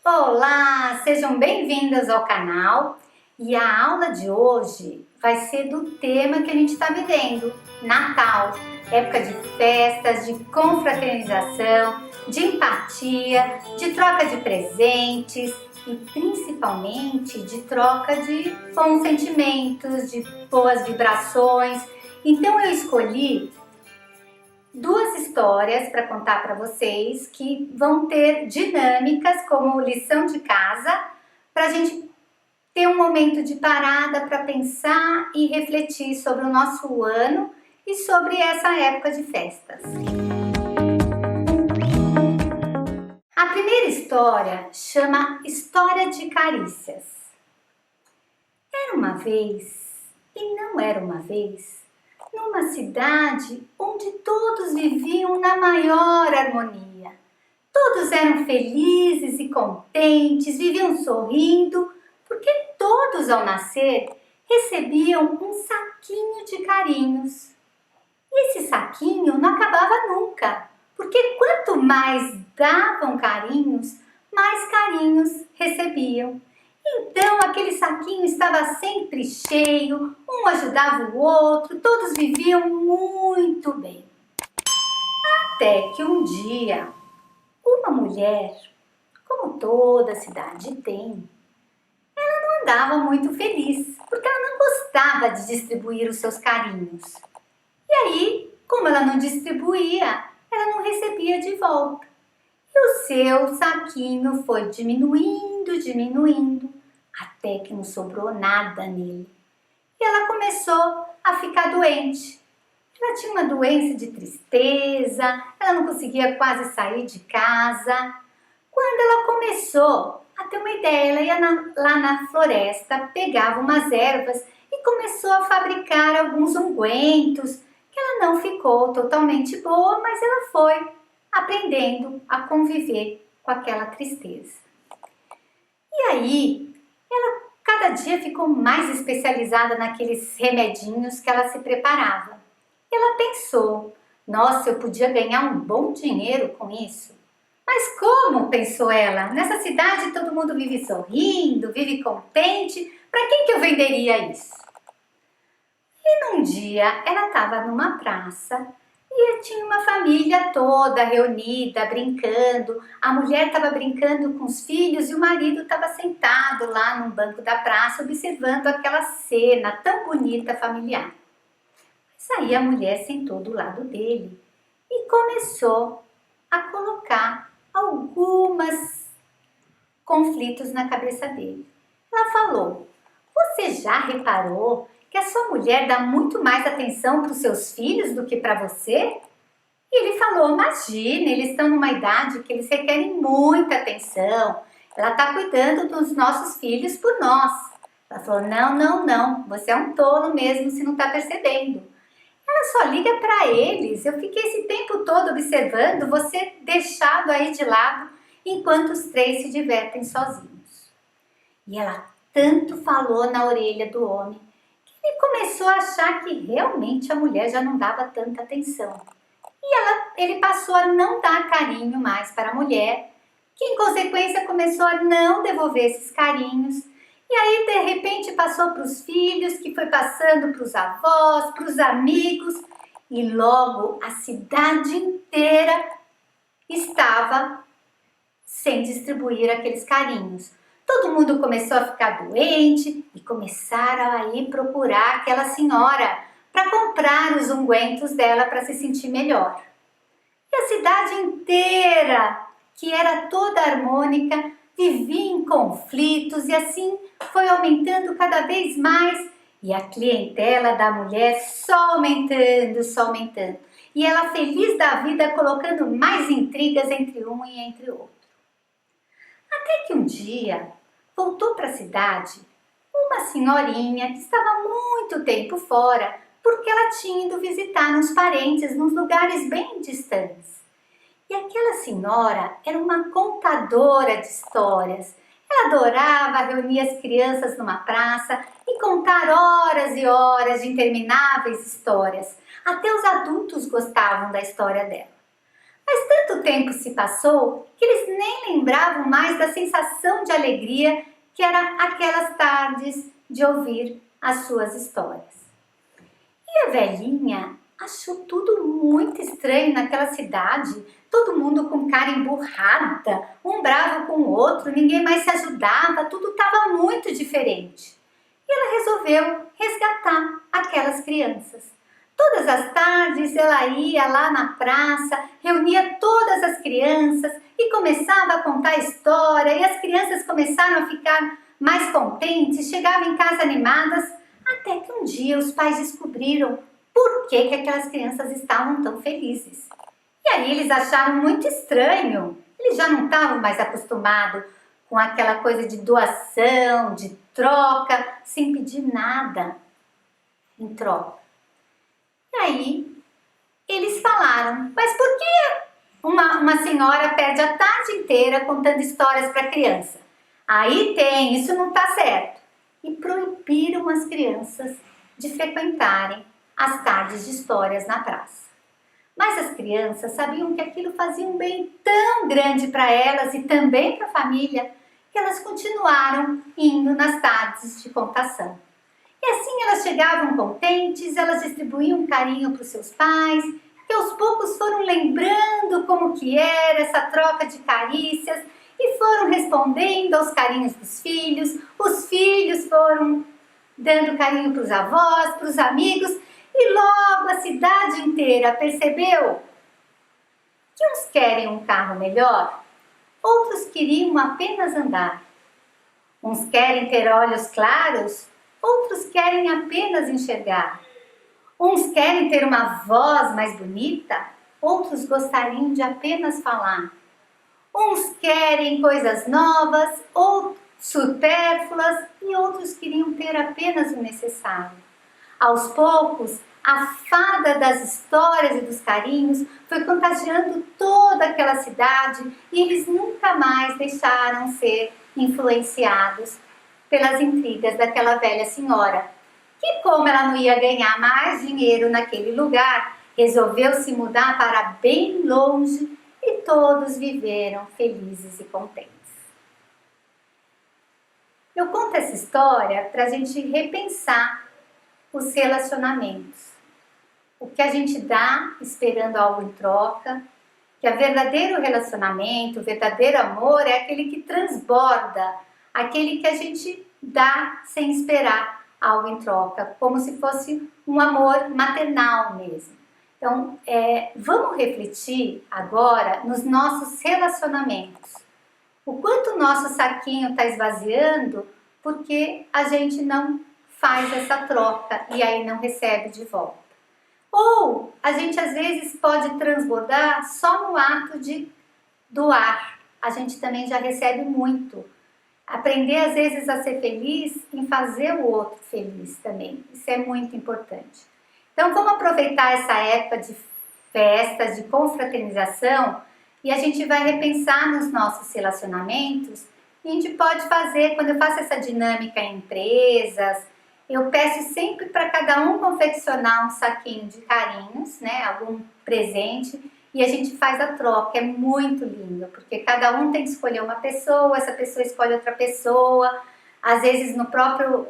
Olá, sejam bem-vindos ao canal e a aula de hoje vai ser do tema que a gente está vivendo, Natal, época de festas, de confraternização, de empatia, de troca de presentes e principalmente de troca de bons sentimentos, de boas vibrações. Então eu escolhi duas histórias para contar para vocês que vão ter dinâmicas como lição de casa para a gente ter um momento de parada para pensar e refletir sobre o nosso ano e sobre essa época de festas. A primeira história chama História de Carícias. Era uma vez, e não era uma vez, numa cidade onde todos viviam na maior harmonia. Todos eram felizes e contentes, viviam sorrindo, porque todos ao nascer recebiam um saquinho de carinhos. E esse saquinho não acabava nunca, porque quanto mais davam carinhos, mais carinhos recebiam. Então aquele saquinho estava sempre cheio, um ajudava o outro, todos viviam muito bem. Até que um dia, uma mulher, como toda cidade tem, ela não andava muito feliz, porque ela não gostava de distribuir os seus carinhos. E aí, como ela não distribuía, ela não recebia de volta. E o seu saquinho foi diminuindo, até que não sobrou nada nele. E ela começou a ficar doente. Ela tinha uma doença de tristeza, ela não conseguia quase sair de casa. Quando ela começou a ter uma ideia, ela ia lá na floresta, pegava umas ervas e começou a fabricar alguns ungüentos, que ela não ficou totalmente boa, mas ela foi aprendendo a conviver com aquela tristeza. E aí, ela cada dia ficou mais especializada naqueles remedinhos que ela se preparava. Ela pensou, nossa, eu podia ganhar um bom dinheiro com isso. Mas como, pensou ela, nessa cidade todo mundo vive sorrindo, vive contente, para quem que eu venderia isso? E num dia ela estava numa praça e tinha uma família toda reunida, brincando. A mulher estava brincando com os filhos e o marido estava sentado lá num banco da praça, observando aquela cena tão bonita, familiar. Mas aí a mulher sentou do lado dele e começou a colocar alguns conflitos na cabeça dele. Ela falou, você já reparou que a sua mulher dá muito mais atenção para os seus filhos do que para você? E ele falou, imagina, eles estão numa idade que eles requerem muita atenção. Ela está cuidando dos nossos filhos por nós. Ela falou, não, você é um tolo mesmo se não está percebendo. Ela só liga para eles. Eu fiquei esse tempo todo observando você deixado aí de lado enquanto os três se divertem sozinhos. E ela tanto falou na orelha do homem que ele começou a achar que realmente a mulher já não dava tanta atenção. E ele passou a não dar carinho mais para a mulher, que em consequência começou a não devolver esses carinhos. E aí de repente passou para os filhos, que foi passando para os avós, para os amigos. E logo a cidade inteira estava sem distribuir aqueles carinhos. Todo mundo começou a ficar doente e começaram a ir procurar aquela senhora para comprar os ungüentos dela para se sentir melhor. E a cidade inteira, que era toda harmônica, vivia em conflitos e assim foi aumentando cada vez mais e a clientela da mulher só aumentando. E ela feliz da vida colocando mais intrigas entre um e entre outro. Até que um dia voltou para a cidade uma senhorinha que estava muito tempo fora porque ela tinha ido visitar uns parentes nos lugares bem distantes. E aquela senhora era uma contadora de histórias. Ela adorava reunir as crianças numa praça e contar horas e horas de intermináveis histórias. Até os adultos gostavam da história dela. Mas tanto tempo se passou que eles nem lembravam mais da sensação de alegria que era aquelas tardes de ouvir as suas histórias. E a velhinha achou tudo muito estranho naquela cidade, todo mundo com cara emburrada, um bravo com o outro, ninguém mais se ajudava, tudo estava muito diferente. E ela resolveu resgatar aquelas crianças. Todas as tardes ela ia lá na praça, reunia todas as crianças e começava a contar história, e as crianças começaram a ficar mais contentes, chegavam em casa animadas, até que um dia os pais descobriram por que aquelas crianças estavam tão felizes. E aí eles acharam muito estranho, eles já não estavam mais acostumados com aquela coisa de doação, de troca, sem pedir nada em troca. E aí eles falaram, mas por que uma senhora perde a tarde inteira contando histórias para criança? Aí tem, isso não está certo. E proibiram as crianças de frequentarem as tardes de histórias na praça. Mas as crianças sabiam que aquilo fazia um bem tão grande para elas e também para a família, que elas continuaram indo nas tardes de contação. E assim elas chegavam contentes, elas distribuíam carinho para os seus pais, que aos poucos foram lembrando como que era essa troca de carícias e foram respondendo aos carinhos dos filhos, os filhos foram dando carinho para os avós, para os amigos, e logo a cidade inteira percebeu que uns querem um carro melhor, outros queriam apenas andar. Uns querem ter olhos claros, outros querem apenas enxergar. Uns querem ter uma voz mais bonita, outros gostariam de apenas falar. Uns querem coisas novas ou supérfluas e outros queriam ter apenas o necessário. Aos poucos, a fada das histórias e dos carinhos foi contagiando toda aquela cidade e eles nunca mais deixaram ser influenciados pelas intrigas daquela velha senhora, que, como ela não ia ganhar mais dinheiro naquele lugar, resolveu se mudar para bem longe e todos viveram felizes e contentes. Eu conto essa história para a gente repensar os relacionamentos. O que a gente dá esperando algo em troca, que o verdadeiro relacionamento, o verdadeiro amor é aquele que transborda, aquele que a gente dá sem esperar algo em troca, como se fosse um amor maternal mesmo. Então, vamos refletir agora nos nossos relacionamentos. O quanto o nosso saquinho está esvaziando porque a gente não faz essa troca e aí não recebe de volta. Ou a gente às vezes pode transbordar só no ato de doar. A gente também já recebe muito. Aprender às vezes a ser feliz em fazer o outro feliz também. Isso é muito importante. Então vamos aproveitar essa época de festas, de confraternização e a gente vai repensar nos nossos relacionamentos. E a gente pode fazer, quando eu faço essa dinâmica em empresas, eu peço sempre para cada um confeccionar um saquinho de carinhos, né, algum presente, e a gente faz a troca. É muito lindo, porque cada um tem que escolher uma pessoa, essa pessoa escolhe outra pessoa. Às vezes no próprio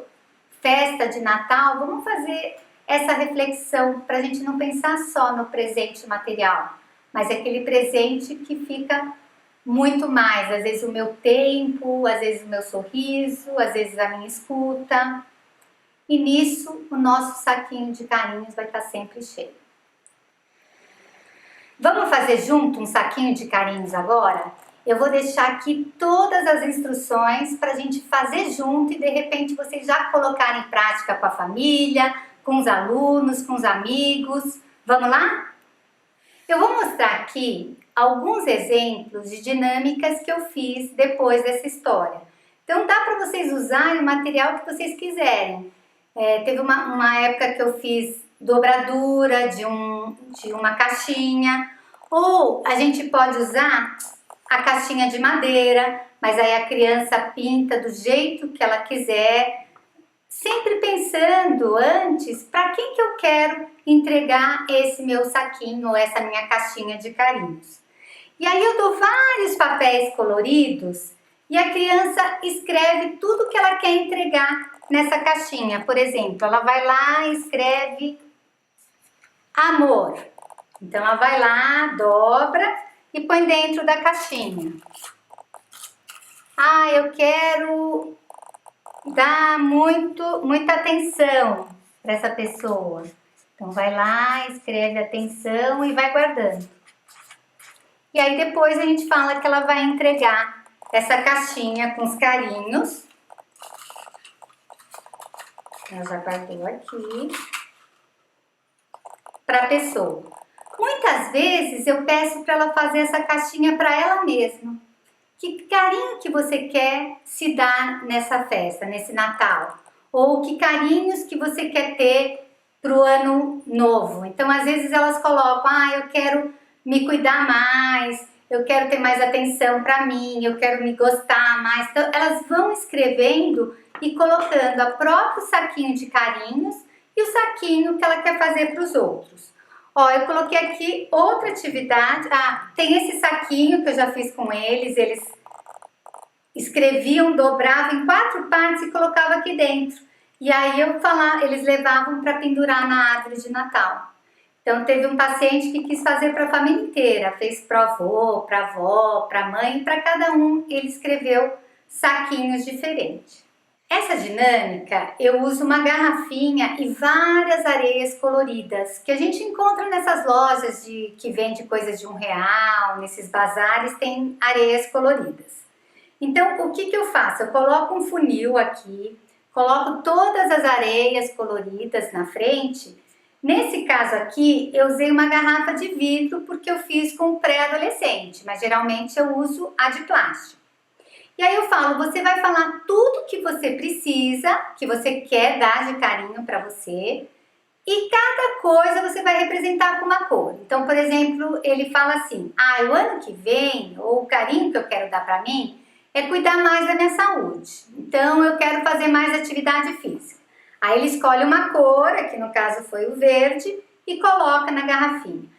festa de Natal, vamos fazer essa reflexão para a gente não pensar só no presente material, mas aquele presente que fica muito mais, às vezes o meu tempo, às vezes o meu sorriso, às vezes a minha escuta. E nisso o nosso saquinho de carinhos vai estar sempre cheio. Vamos fazer junto um saquinho de carinhos agora? Eu vou deixar aqui todas as instruções para a gente fazer junto e de repente vocês já colocarem em prática com a família, com os alunos, com os amigos. Vamos lá? Eu vou mostrar aqui alguns exemplos de dinâmicas que eu fiz depois dessa história. Então dá para vocês usarem o material que vocês quiserem. Teve uma época que eu fiz dobradura de uma caixinha, ou a gente pode usar a caixinha de madeira, mas aí a criança pinta do jeito que ela quiser, sempre pensando antes para quem que eu quero entregar esse meu saquinho ou essa minha caixinha de carinhos. E aí eu dou vários papéis coloridos e a criança escreve tudo que ela quer entregar nessa caixinha. Por exemplo, ela vai lá e escreve amor. Então ela vai lá, dobra e põe dentro da caixinha. Ah, eu quero dar muita atenção para essa pessoa. Então vai lá, escreve atenção e vai guardando. E aí depois a gente fala que ela vai entregar essa caixinha com os carinhos. Ela já guardou aqui. Para a pessoa. Muitas vezes eu peço para ela fazer essa caixinha para ela mesma. Que carinho que você quer se dar nessa festa, nesse Natal? Ou que carinhos que você quer ter para o ano novo? Então, às vezes elas colocam, eu quero me cuidar mais, eu quero ter mais atenção para mim, eu quero me gostar mais. Então, elas vão escrevendo e colocando o próprio saquinho de carinhos e o saquinho que ela quer fazer para os outros. Ó, eu coloquei aqui outra atividade. Tem esse saquinho que eu já fiz com eles. Eles escreviam, dobravam em 4 partes e colocavam aqui dentro. E aí eles levavam para pendurar na árvore de Natal. Então teve um paciente que quis fazer para a família inteira. Fez para o avô, para a avó, para a mãe. E para cada um ele escreveu saquinhos diferentes. Essa dinâmica, eu uso uma garrafinha e várias areias coloridas, que a gente encontra nessas lojas que vende coisas de R$1, nesses bazares tem areias coloridas. Então, o que eu faço? Eu coloco um funil aqui, coloco todas as areias coloridas na frente. Nesse caso aqui, eu usei uma garrafa de vidro porque eu fiz com pré-adolescente, mas geralmente eu uso a de plástico. E aí eu falo, você vai falar tudo que você precisa, que você quer dar de carinho para você, e cada coisa você vai representar com uma cor. Então, por exemplo, ele fala assim, o ano que vem, ou o carinho que eu quero dar para mim, é cuidar mais da minha saúde. Então, eu quero fazer mais atividade física. Aí ele escolhe uma cor, aqui no caso foi o verde, e coloca na garrafinha.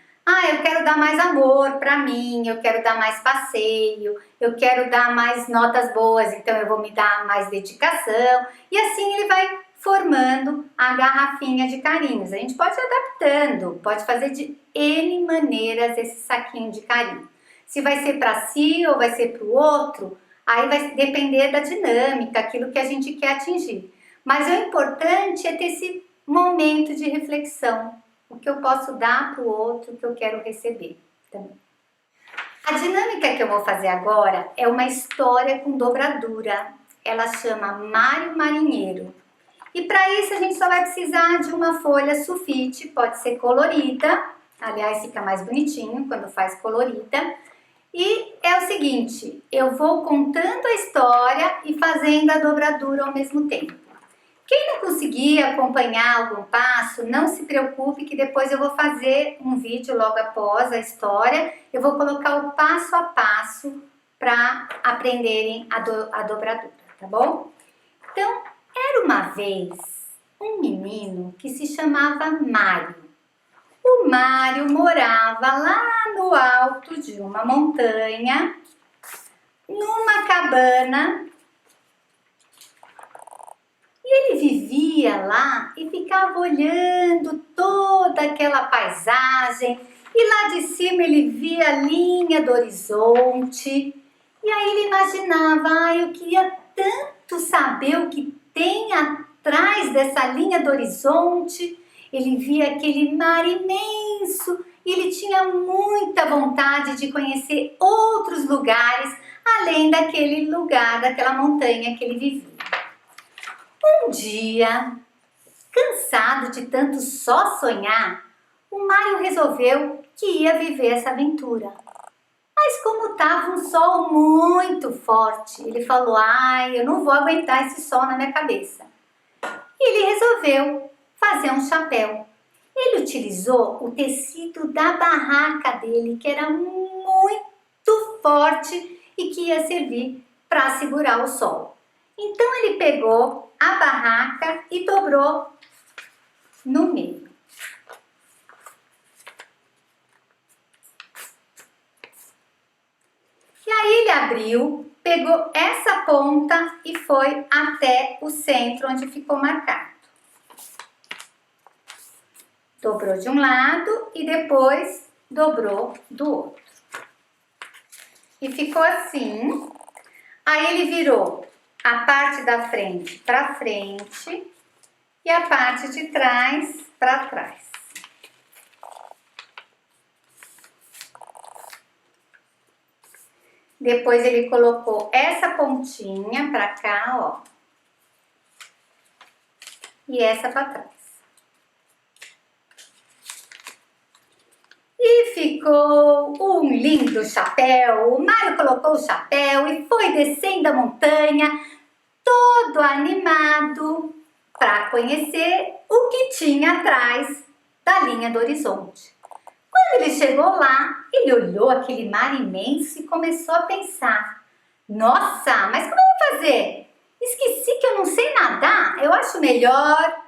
Eu quero dar mais amor para mim, eu quero dar mais passeio, eu quero dar mais notas boas, então eu vou me dar mais dedicação. E assim ele vai formando a garrafinha de carinhos. A gente pode ir adaptando, pode fazer de N maneiras esse saquinho de carinho. Se vai ser para si ou vai ser para o outro, aí vai depender da dinâmica, aquilo que a gente quer atingir. Mas o importante é ter esse momento de reflexão. O que eu posso dar para o outro, o que eu quero receber também. A dinâmica que eu vou fazer agora é uma história com dobradura. Ela chama Mário Marinheiro. E para isso a gente só vai precisar de uma folha sulfite, pode ser colorida. Aliás, fica mais bonitinho quando faz colorida. E é o seguinte, eu vou contando a história e fazendo a dobradura ao mesmo tempo. Quem não conseguir acompanhar algum passo, não se preocupe que depois eu vou fazer um vídeo logo após a história. Eu vou colocar o passo a passo para aprenderem a dobradura, tá bom? Então, era uma vez um menino que se chamava Mário. O Mário morava lá no alto de uma montanha, numa cabana. E ele vivia lá e ficava olhando toda aquela paisagem. E lá de cima ele via a linha do horizonte. E aí ele imaginava, eu queria tanto saber o que tem atrás dessa linha do horizonte. Ele via aquele mar imenso e ele tinha muita vontade de conhecer outros lugares, além daquele lugar, daquela montanha que ele vivia. Um dia, cansado de tanto só sonhar, o Mário resolveu que ia viver essa aventura. Mas como estava um sol muito forte, ele falou, eu não vou aguentar esse sol na minha cabeça. E ele resolveu fazer um chapéu. Ele utilizou o tecido da barraca dele, que era muito forte e que ia servir para segurar o sol. Então ele pegou a barraca e dobrou no meio. aí ele abriu, pegou essa ponta e foi até o centro onde ficou marcado. Dobrou de um lado e depois dobrou do outro. E ficou assim. Aí ele virou a parte da frente para frente e a parte de trás para trás. Depois ele colocou essa pontinha para cá, ó. E essa para trás. E ficou um lindo chapéu. O Mário colocou o chapéu e foi descendo a montanha, todo animado, para conhecer o que tinha atrás da linha do horizonte. Quando ele chegou lá, ele olhou aquele mar imenso e começou a pensar: nossa, mas como eu vou fazer? Esqueci que eu não sei nadar. Eu acho melhor.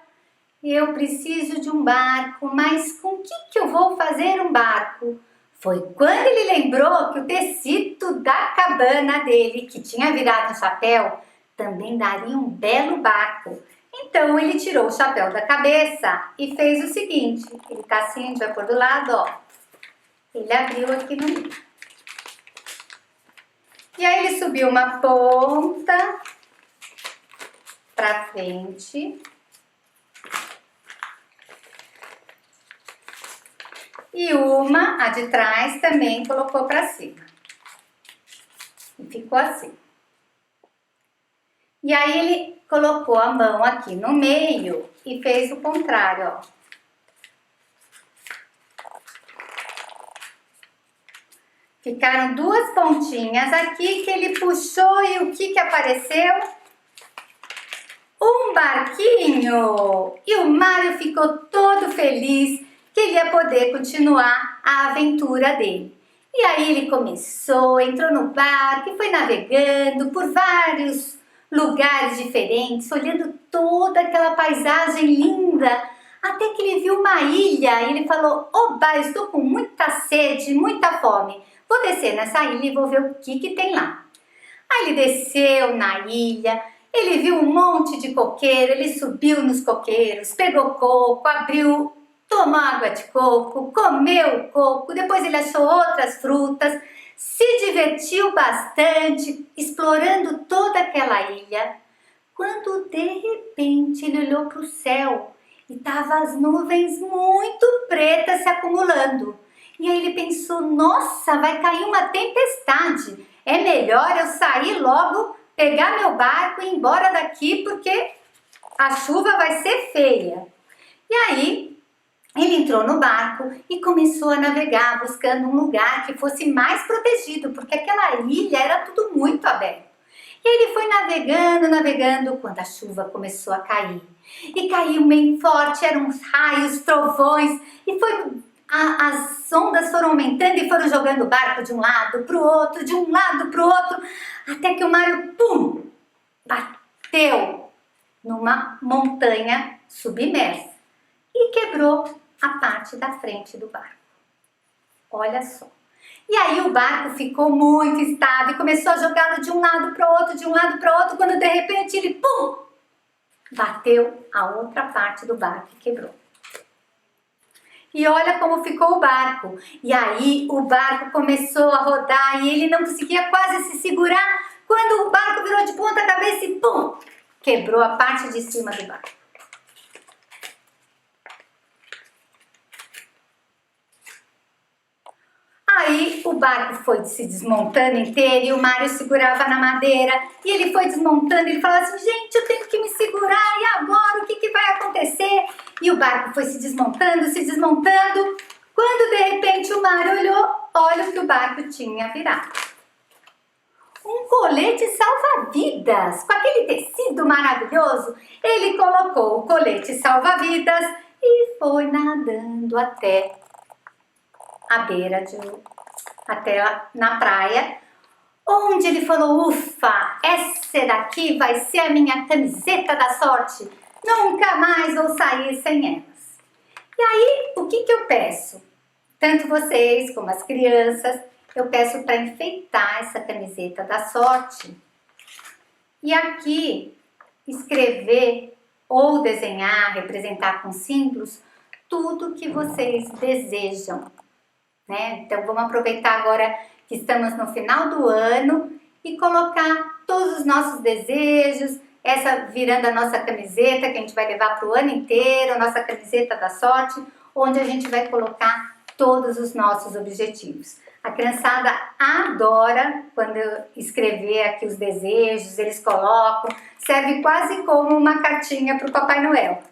Eu preciso de um barco, mas com que eu vou fazer um barco? Foi quando ele lembrou que o tecido da cabana dele, que tinha virado um chapéu, também daria um belo barco. Então ele tirou o chapéu da cabeça e fez o seguinte: ele tá assim, a gente vai pôr do lado, ó. Ele abriu aqui no meio. E aí ele subiu uma ponta pra frente. E uma, a de trás, também colocou para cima. E ficou assim. E aí ele colocou a mão aqui no meio e fez o contrário, ó. Ficaram duas pontinhas aqui que ele puxou e o que apareceu? Um barquinho! E o Mário ficou todo feliz que ele ia poder continuar a aventura dele. E aí ele começou, entrou no barco e foi navegando por vários lugares diferentes, olhando toda aquela paisagem linda, até que ele viu uma ilha e ele falou: oba, eu estou com muita sede, muita fome, vou descer nessa ilha e vou ver o que tem lá. Aí ele desceu na ilha, ele viu um monte de coqueiro, ele subiu nos coqueiros, pegou coco, abriu, tomou água de coco, comeu o coco, depois ele achou outras frutas, se divertiu bastante explorando toda aquela ilha, quando de repente ele olhou para o céu e estavam as nuvens muito pretas se acumulando. E aí ele pensou: nossa, vai cair uma tempestade, é melhor eu sair logo, pegar meu barco e ir embora daqui porque a chuva vai ser feia. E aí ele entrou no barco e começou a navegar, buscando um lugar que fosse mais protegido, porque aquela ilha era tudo muito aberto. E ele foi navegando, navegando, quando a chuva começou a cair. E caiu bem forte, eram raios, trovões, e as ondas foram aumentando e foram jogando o barco de um lado para o outro, de um lado para o outro, até que o Mário, pum, bateu numa montanha submersa e quebrou a parte da frente do barco. Olha só. E aí o barco ficou muito instável e começou a jogá-lo de um lado para o outro, de um lado para o outro, quando de repente ele, pum, bateu a outra parte do barco e quebrou. E olha como ficou o barco. E aí o barco começou a rodar e ele não conseguia quase se segurar, quando o barco virou de ponta cabeça e pum, quebrou a parte de cima do barco. Aí o barco foi se desmontando inteiro e o Mário segurava na madeira e ele foi desmontando, ele falava assim: gente, eu tenho que me segurar, e agora o que vai acontecer? E o barco foi se desmontando, quando de repente o Mário olhou, olha o que o barco tinha virado. Um colete salva-vidas, com aquele tecido maravilhoso. Ele colocou o colete salva-vidas e foi nadando até à beira até na praia, onde ele falou: ufa, essa daqui vai ser a minha camiseta da sorte, nunca mais vou sair sem elas. E aí, o que eu peço? Tanto vocês como as crianças, eu peço para enfeitar essa camiseta da sorte e aqui escrever ou desenhar, representar com símbolos tudo que vocês desejam, né? Então vamos aproveitar agora que estamos no final do ano e colocar todos os nossos desejos, essa virando a nossa camiseta que a gente vai levar para o ano inteiro, a nossa camiseta da sorte, onde a gente vai colocar todos os nossos objetivos. A criançada adora quando eu escrever aqui os desejos, eles colocam, serve quase como uma cartinha para o Papai Noel.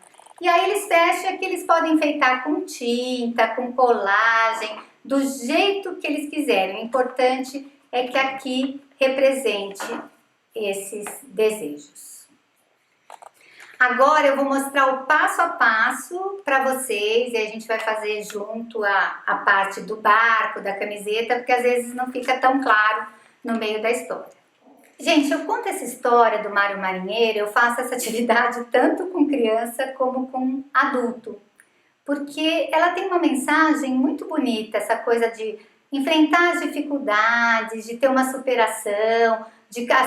E aí eles fecham aqui, eles podem enfeitar com tinta, com colagem, do jeito que eles quiserem. O importante é que aqui represente esses desejos. Agora eu vou mostrar o passo a passo para vocês e a gente vai fazer junto a parte do barco, da camiseta, porque às vezes não fica tão claro no meio da história. Gente, eu conto essa história do Mário Marinheiro, eu faço essa atividade tanto com criança como com adulto, porque ela tem uma mensagem muito bonita, essa coisa de enfrentar as dificuldades, de ter uma superação,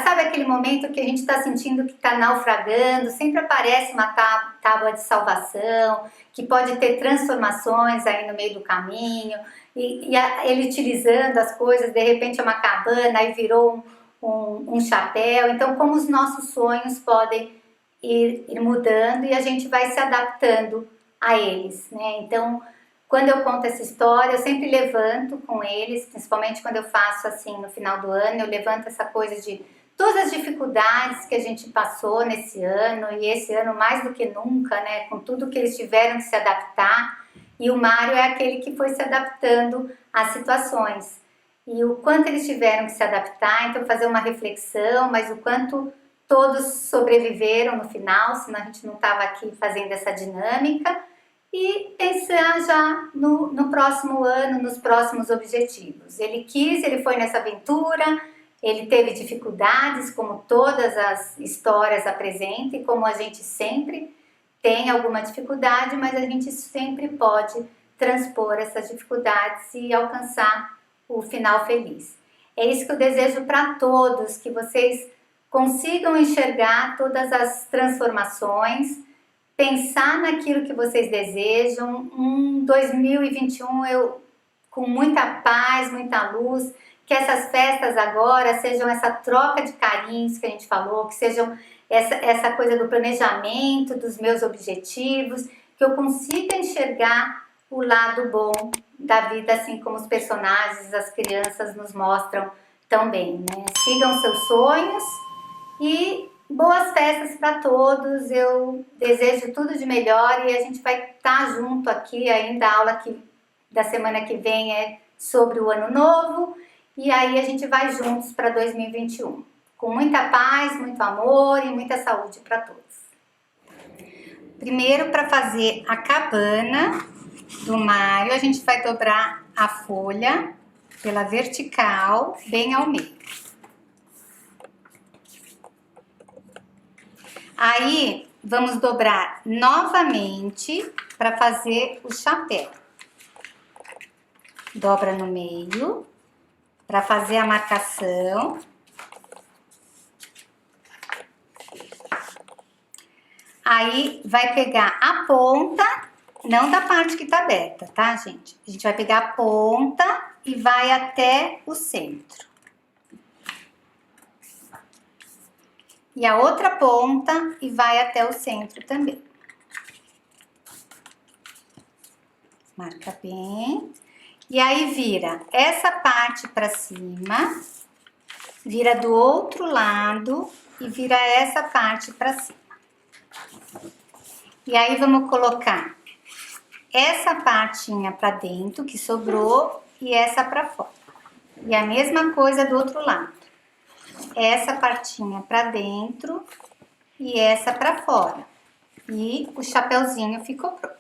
sabe aquele momento que a gente está sentindo que está naufragando, sempre aparece uma tábua de salvação, que pode ter transformações aí no meio do caminho, e ele utilizando as coisas, de repente é uma cabana, aí virou um chapéu. Então como os nossos sonhos podem ir mudando e a gente vai se adaptando a eles, né? Então quando eu conto essa história, eu sempre levanto com eles, principalmente quando eu faço assim no final do ano, eu levanto essa coisa de todas as dificuldades que a gente passou nesse ano, e esse ano mais do que nunca, né, com tudo que eles tiveram que se adaptar, e o Mário é aquele que foi se adaptando às situações, e o quanto eles tiveram que se adaptar, então fazer uma reflexão, mas o quanto todos sobreviveram no final, senão a gente não estava aqui fazendo essa dinâmica, e pensar já no próximo ano, nos próximos objetivos. Ele quis, ele foi nessa aventura, ele teve dificuldades, como todas as histórias apresentam, e como a gente sempre tem alguma dificuldade, mas a gente sempre pode transpor essas dificuldades e alcançar o final feliz. É isso que eu desejo para todos, que vocês consigam enxergar todas as transformações, pensar naquilo que vocês desejam, 2021 com muita paz, muita luz, que essas festas agora sejam essa troca de carinhos que a gente falou, que sejam essa coisa do planejamento, dos meus objetivos, que eu consiga enxergar o lado bom da vida, assim como os personagens, as crianças nos mostram tão bem, né? Sigam seus sonhos e boas festas para todos, eu desejo tudo de melhor e a gente vai estar junto aqui ainda, a aula da semana que vem é sobre o ano novo e aí a gente vai juntos para 2021, com muita paz, muito amor e muita saúde para todos. Primeiro, para fazer a cabana do Mário, a gente vai dobrar a folha pela vertical, bem ao meio. Aí, vamos dobrar novamente para fazer o chapéu. Dobra no meio para fazer a marcação. Aí, vai pegar a ponta, não da parte que tá aberta, tá, gente? A gente vai pegar a ponta e vai até o centro. E a outra ponta e vai até o centro também. Marca bem. E aí vira essa parte para cima, vira do outro lado e vira essa parte para cima. E aí vamos colocar essa partinha para dentro que sobrou e essa para fora. E a mesma coisa do outro lado. Essa partinha para dentro e essa para fora. E o chapéuzinho ficou pronto.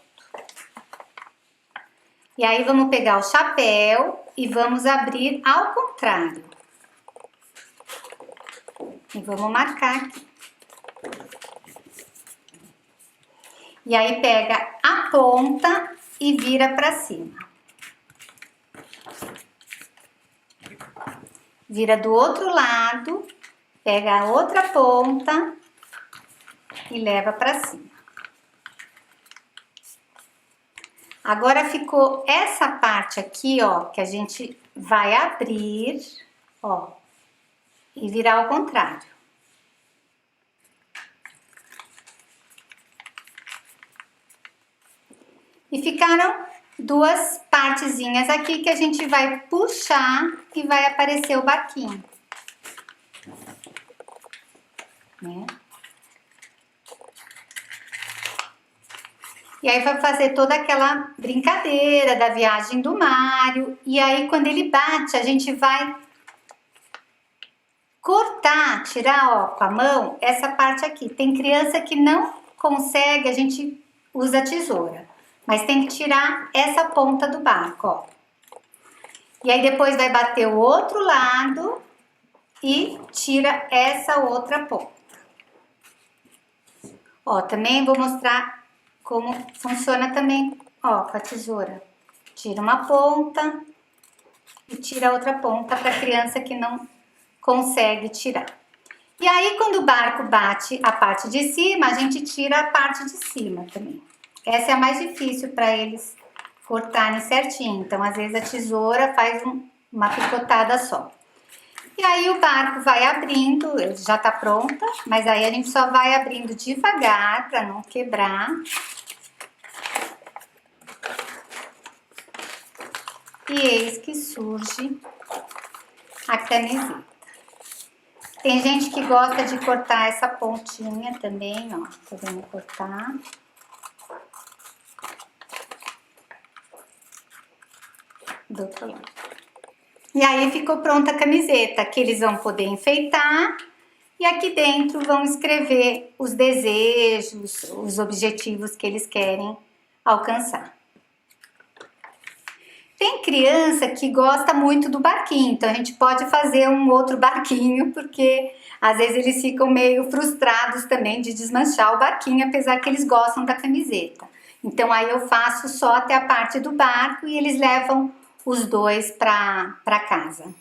E aí vamos pegar o chapéu e vamos abrir ao contrário. E vamos marcar aqui. E aí pega a ponta e vira para cima. vira do outro lado, pega a outra ponta e leva para cima. Agora ficou essa parte aqui, ó, que a gente vai abrir, ó, e virar ao contrário. E ficaram duas partezinhas aqui que a gente vai puxar e vai aparecer o barquinho, né? E aí vai fazer toda aquela brincadeira da viagem do Mário. E aí quando ele bate, a gente vai cortar, tirar, ó, com a mão, essa parte aqui. Tem criança que não consegue, a gente usa a tesoura. Mas tem que tirar essa ponta do barco, ó. E aí depois vai bater o outro lado e tira essa outra ponta. Ó, também vou mostrar como funciona também, ó, com a tesoura. Tira uma ponta e tira outra ponta para a criança que não consegue tirar. E aí, quando o barco bate a parte de cima, a gente tira a parte de cima também. Essa é a mais difícil para eles cortarem certinho. Então, às vezes, a tesoura faz uma picotada só. E aí, o barco vai abrindo, já tá pronta, mas aí a gente só vai abrindo devagar para não quebrar. E eis que surge a camiseta. Tem gente que gosta de cortar essa pontinha também, ó. Podemos cortar. Do outro lado. E aí ficou pronta a camiseta, que eles vão poder enfeitar. E aqui dentro vão escrever os desejos, os objetivos que eles querem alcançar. Tem criança que gosta muito do barquinho, então a gente pode fazer um outro barquinho, porque às vezes eles ficam meio frustrados também de desmanchar o barquinho, apesar que eles gostam da camiseta. Então aí eu faço só até a parte do barco e eles levam os dois para casa.